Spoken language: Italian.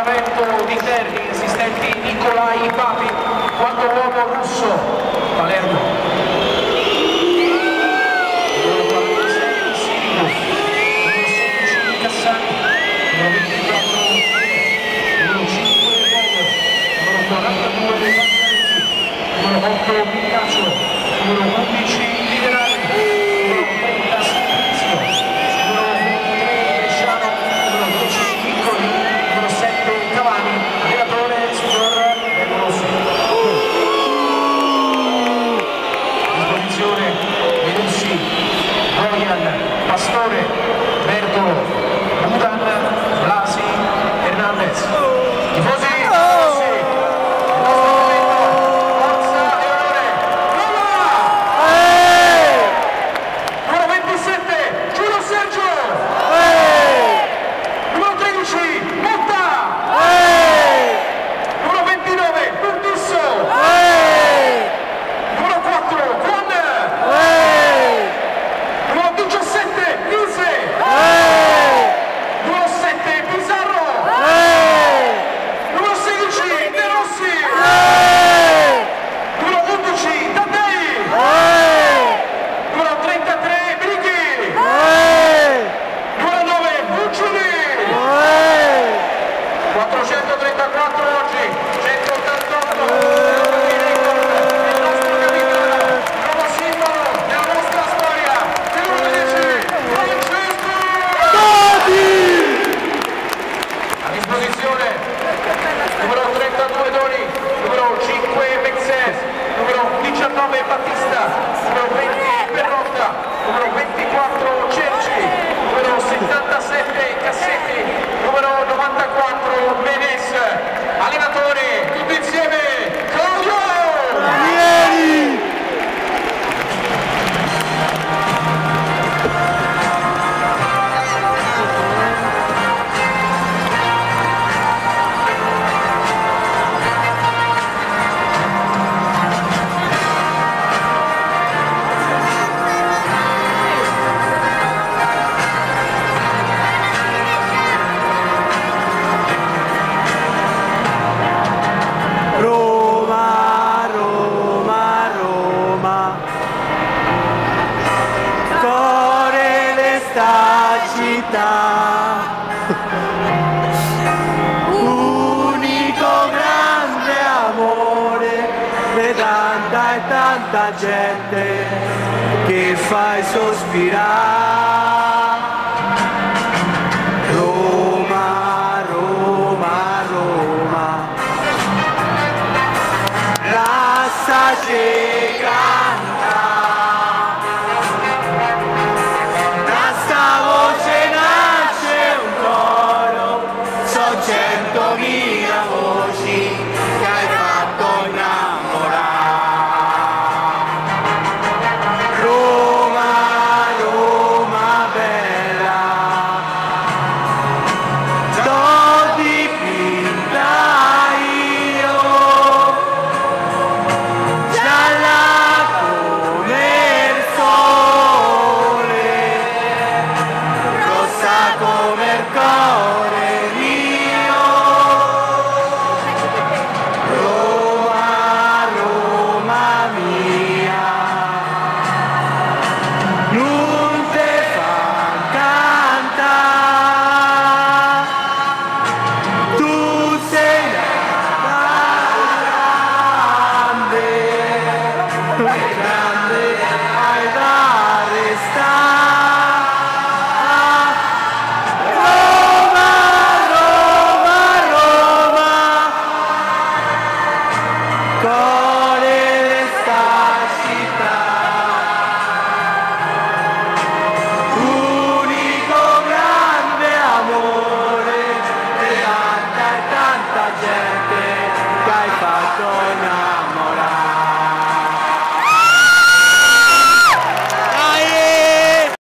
Pagamento di terni, assistenti Nicolai Papi, quanto uomo russo, Palermo. Numero 46 Sirico, numero 16 Cassani, numero 24 numero 5 Bogo, numero 42 Mazzaretti, numero 8 Piccaccio, numero 11 Liberali, numero 30 Silvizio, numero 23 Bresciano, numero 10 Piccoli, numero 7 Cavani, allenatore signor Rossi. Disposizione Menussi, Bojan, Pastore, Bertolo, Budan, Blasi, Hernandez. Tifosi Rossi, il nostro momento, forza e onore. Numero 27 Giulio Sergio, numero 13 Motta, numero 29 Burtisso, numero 4 Juan, numero 17 Lise, numero 7 Pizarro, numero 16 De Rossi, numero 11 Taddei, numero 33 Brighi, numero 9 Buccioli, 434 oggi, 188 il nostro capitano, nuovo simbolo della nostra storia, il numero 10 Francesco a disposizione numero 32 Doni, numero 5 Mexes, numero 19 Battista, numero 20 Perrotta, numero 24 Cerci, numero 77 Cassetti, numero 94 Menes, allenatore tutti insieme Claudio Vieri. Roma, Roma, Roma, cuore desta città, unico grande amore di tanta e tanta gente che fai sospirare. Roma, Roma, Roma, raza che canta, da sta voce nasce un coro, so 100.000